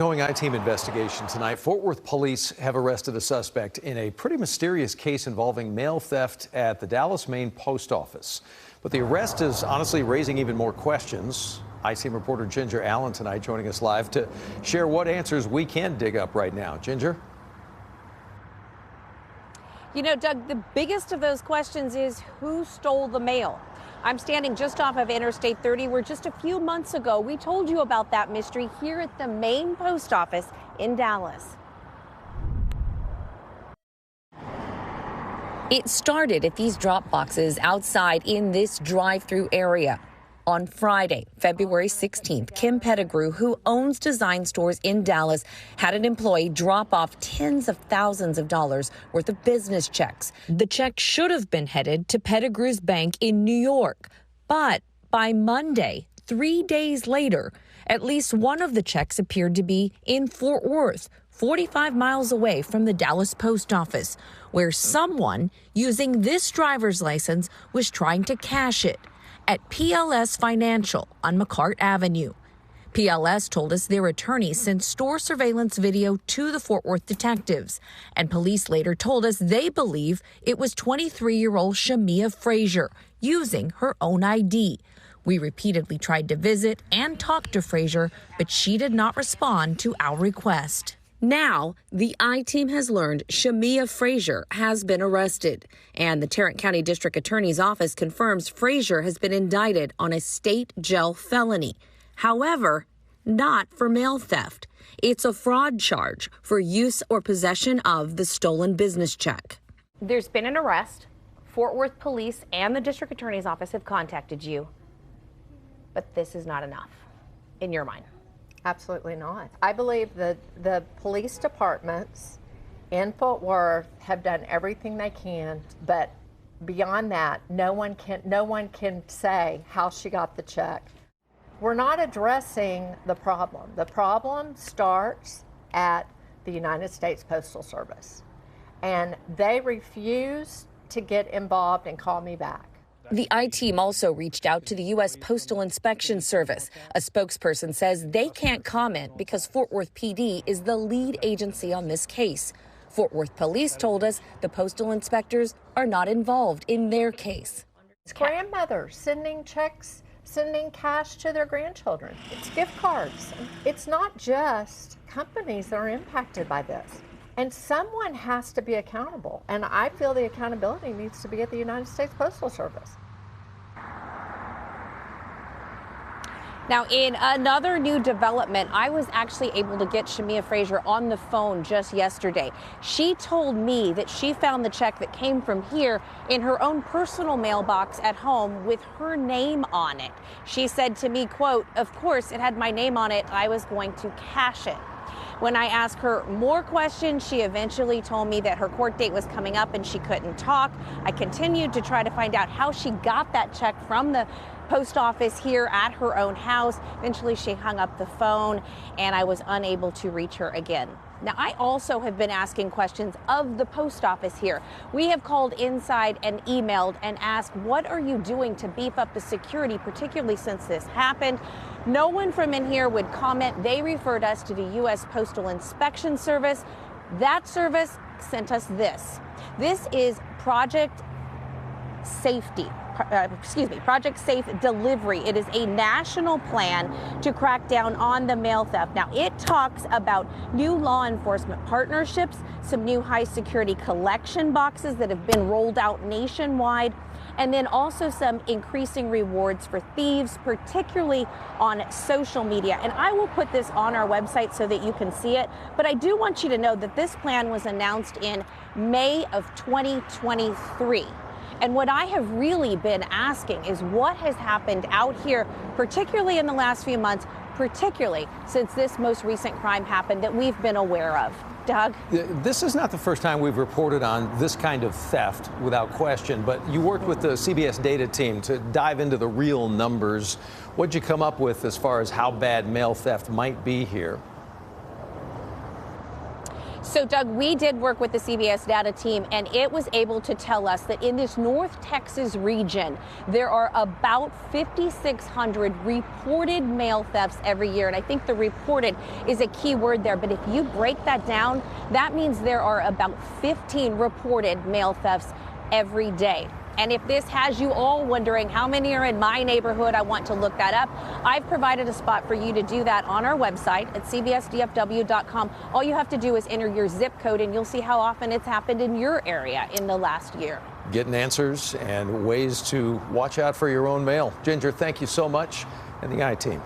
Ongoing I-team investigation tonight. Fort Worth police have arrested a suspect in a pretty mysterious case involving mail theft at the Dallas, Maine post office. But the arrest is honestly raising even more questions. I-team reporter Ginger Allen tonight joining us live to share what answers we can dig up right now. Ginger? You know, Doug, the biggest of those questions is who stole the mail? I'm standing just off of Interstate 30, where just a few months ago we told you about that mystery here at the Maine post office in Dallas. It started at these drop boxes outside in this drive-through area. On Friday, February 16th, Kim Pettigrew, who owns design stores in Dallas, had an employee drop off tens of thousands of dollars worth of business checks. The check should have been headed to Pettigrew's bank in New York. But by Monday, 3 days later, at least one of the checks appeared to be in Fort Worth, 45 miles away from the Dallas post office, where someone using this driver's license was trying to cash it at PLS Financial on McCart Avenue. PLS told us their attorney sent store surveillance video to the Fort Worth detectives, and police later told us they believe it was 23-year-old Shamia Frazier using her own ID. We repeatedly tried to visit and talk to Frazier, but she did not respond to our request. Now, the I-team has learned Shamia Frazier has been arrested, and the Tarrant County District Attorney's Office confirms Frazier has been indicted on a state jail felony. However, not for mail theft. It's a fraud charge for use or possession of the stolen business check. There's been an arrest. Fort Worth Police and the District Attorney's Office have contacted you. But this is not enough, in your mind. Absolutely not. I believe that the police departments in Fort Worth have done everything they can, but beyond that, no one can say how she got the check. We're not addressing the problem. The problem starts at the United States Postal Service, and they refuse to get involved and call me back. The I-team also reached out to the U.S. Postal Inspection Service. A spokesperson says they can't comment because Fort Worth PD is the lead agency on this case. Fort Worth Police told us the postal inspectors are not involved in their case. It's grandmothers sending checks, sending cash to their grandchildren. It's gift cards. It's not just companies that are impacted by this. And someone has to be accountable. And I feel the accountability needs to be at the United States Postal Service. Now, in another new development, I was actually able to get Shamia Frazier on the phone just yesterday. She told me that she found the check that came from here in her own personal mailbox at home with her name on it. She said to me, quote, "Of course, it had my name on it. I was going to cash it." When I asked her more questions, she eventually told me that her court date was coming up and she couldn't talk. I continued to try to find out how she got that check from the post office here at her own house. Eventually, she hung up the phone and I was unable to reach her again. Now, I also have been asking questions of the post office here. We have called inside and emailed and asked, what are you doing to beef up the security, particularly since this happened? No one from in here would comment. They referred us to the U.S. Postal Inspection Service. That service sent us this. This is Project Safe Delivery. It is a national plan to crack down on the mail theft. Now, it talks about new law enforcement partnerships, some new high security collection boxes that have been rolled out nationwide, and then also some increasing rewards for thieves, particularly on social media. And I will put this on our website so that you can see it. But I do want you to know that this plan was announced in May of 2023. And what I have really been asking is what has happened out here, particularly in the last few months, particularly since this most recent crime happened that we've been aware of. Doug? This is not the first time we've reported on this kind of theft, without question, but you worked with the CBS data team to dive into the real numbers. What'd you come up with as far as how bad mail theft might be here? So, Doug, we did work with the CBS data team, and it was able to tell us that in this North Texas region, there are about 5,600 reported mail thefts every year. And I think the reported is a key word there. But if you break that down, that means there are about 15 reported mail thefts every day. And if this has you all wondering how many are in my neighborhood, I want to look that up. I've provided a spot for you to do that on our website at cbsdfw.com. All you have to do is enter your zip code, and you'll see how often it's happened in your area in the last year. Getting answers and ways to watch out for your own mail. Ginger, thank you so much, and the I-Team.